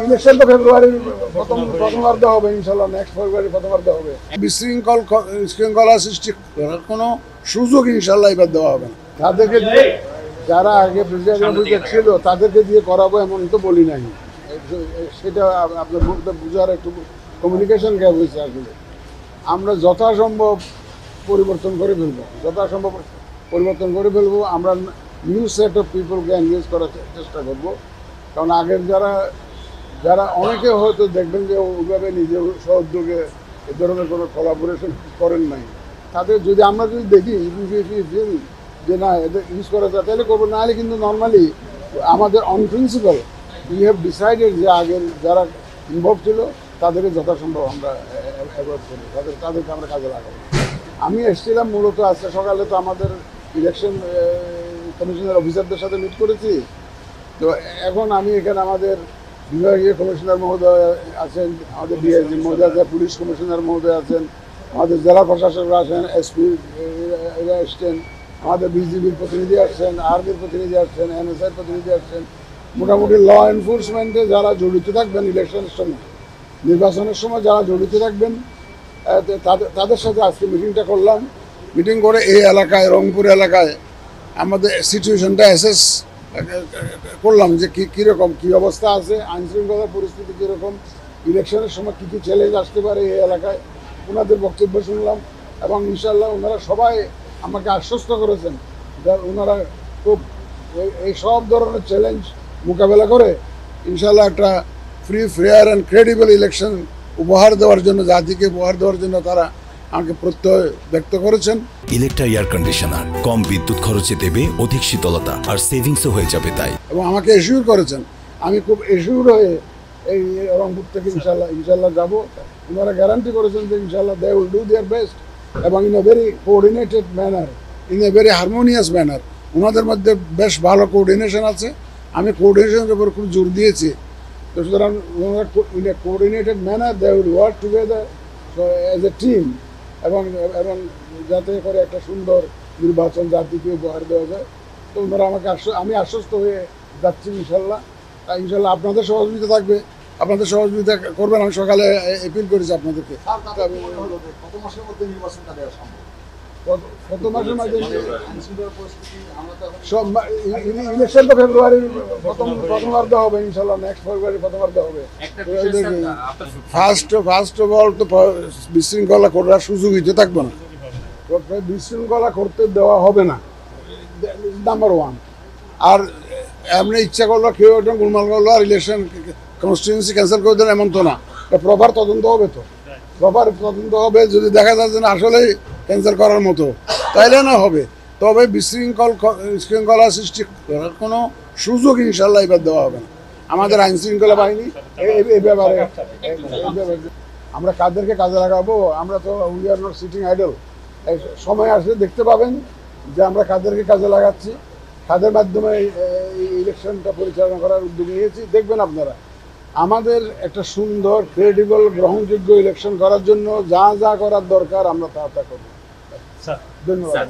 Election তো ফেব্রুয়ারির প্রথমার্ধে হবে, ইনশাল্লাহ নেক্সট ফেব্রুয়ারি প্রথমার্ধে হবে। বিশৃঙ্খলা সৃষ্টি করার কোনো সুযোগ ইনশাল্লাহ এবার দেওয়া হবে না। তাদেরকে দিয়ে যারা আগে প্রেসিডেন্ট ছিল তাদেরকে দিয়ে করাবো এমন তো বলি নাই, সেটা আপনার বুঝার একটু কমিউনিকেশন গ্যাপ হয়েছে। আসলে আমরা যথাসম্ভব পরিবর্তন করে ফেলবো, যথাসম্ভব পরিবর্তন করে ফেলবো। আমরা নিউ সেট অফ পিপলকে এনগেজ করার চেষ্টা করবো। কারণ আগের যারা অনেকে হয়তো দেখবেন যে ওইভাবে নিজের সহযোগে এ ধরনের কোনো কোলাবোরেশন করেন নাই, তাদের যদি আমরা যদি দেখি যে না এদের ইউজ করা যায় তাহলে করবো, নাহলে কিন্তু নর্মালি আমাদের on principal we have decided যে আগের যারা ইনভলভ ছিল তাদেরকে যথাসম্ভব আমরা অ্যাভয়েড করি, তাদেরকে আমরা কাজে লাগাবো। আমি এসেছিলাম মূলত আজকে সকালে, তো আমাদের ইলেকশন কমিশনের অফিসারদের সাথে মিট করেছি। তো এখন আমি এখানে আমাদের বিভাগীয় কমিশনার মহোদয় আছেন, আমাদের ডিআইজি মহোদয় আছেন, পুলিশ কমিশনার মহোদয় আছেন, আমাদের জেলা প্রশাসকরা আছেন, এসপি এরা এসছেন, আমাদের বিজিবির প্রতিনিধি আসছেন, আর্মির প্রতিনিধি আসছেন, এনএসআইয়ের প্রতিনিধি আসছেন। মোটামুটি ল এনফোর্সমেন্টে যারা জড়িত থাকবেন ইলেকশনের সময়, নির্বাচনের সময় যারা জড়িত থাকবেন তাদের সাথে আজকে মিটিংটা করলাম। মিটিং করে এই এলাকায়, রংপুর এলাকায় আমাদের সিচুয়েশনটা অ্যাসেস করলাম যে কীরকম কী অবস্থা আছে, আইনশৃঙ্খলার পরিস্থিতি কীরকম, ইলেকশনের সময় কী কী চ্যালেঞ্জ আসতে পারে এই এলাকায়, ওনাদের বক্তব্য শুনলাম। এবং ইনশাল্লাহ ওনারা সবাই আমাকে আশ্বস্ত করেছেন যে ওনারা খুব এই সব ধরনের চ্যালেঞ্জ মোকাবেলা করে ইনশাল্লাহ একটা free, fair and credible election উপহার দেওয়ার জন্য, জাতিকে উপহার দেওয়ার জন্য তারা আমাকে প্রত্যয় ব্যক্ত করেছেন। ইলেকট্রা এয়ার কন্ডিশনার কম বিদ্যুৎ খরচে দেবে অধিক শীতলতা আর সেভিংসও হয়ে যাবে তাই। এবং আমাকে এশিওর করেছেন, আমি খুব এশিওর হয়ে এই রংপুর থেকে ইনশাল্লাহ যাব। ওনারা গ্যারান্টি করেছেন যে ইনশাল্লাহ they will do their best এবং in a very coordinated manner, in a very harmonious manner. ওনাদের মধ্যে বেশ ভালো কোঅর্ডিনেশন আছে, আমি কোঅর্ডিনেশনের উপর খুব জোর দিয়েছি। তো সুতরাং ওনারা in a coordinated manner they will work together as a team এবং যাতে করে একটা সুন্দর নির্বাচন জাতিকে উপহার দেওয়া যায়। তো ওনারা আমাকে আমি আশ্বস্ত হয়ে যাচ্ছি ইনশাল্লাহ। ইনশাল্লাহ আপনাদের সহযোগিতা থাকবে, আপনাদের সহযোগিতা করবেন। আমি সকালে অ্যাপিল করেছি আপনাদেরকে। কত মাসের মধ্যে সব ইলেকশন তো ফেব্রুয়ারির প্রথমার্ধে হবে, ইনশাল্লাহ নেক্সট ফেব্রুয়ারি প্রথমার্ধে হবে। ফার্স্ট অফ অল তো বিশৃঙ্খলা করার সুযোগই তো থাকবে না, বিশৃঙ্খলা করতে দেওয়া হবে না, নাম্বার ওয়ান। আর এমনি ইচ্ছা করলো কেউ একটা গোলমাল করলো আর ইলেকশন কনস্টিটিউয়েন্সি ক্যান্সেল করে দেন এমন তো না, প্রপার তদন্ত হবে। তো প্রপার তদন্ত হবে, যদি দেখা যাচ্ছে না আসলেই ক্যান্সেল করার মতো তাইলে না হবে। তবে বিশৃঙ্খলা সৃষ্টি করার কোনো সুযোগ ইনশাল্লাহ এবার দেওয়া হবে না। আমাদের আইন শৃঙ্খলা বাহিনী এই ব্যাপারে আমরা কাদেরকে কাজে লাগাবো, আমরা তো we are not sitting idle. সময় আসলে দেখতে পাবেন যে আমরা কাদেরকে কাজে লাগাচ্ছি, কাদের মাধ্যমে এই ইলেকশনটা পরিচালনা করার উদ্যোগ নিয়েছি। দেখবেন আপনারা আমাদের একটা সুন্দর, ক্রেডিবল, গ্রহণযোগ্য ইলেকশন করার জন্য যা যা করার দরকার আমরা তা করবো। ধন্যবাদ।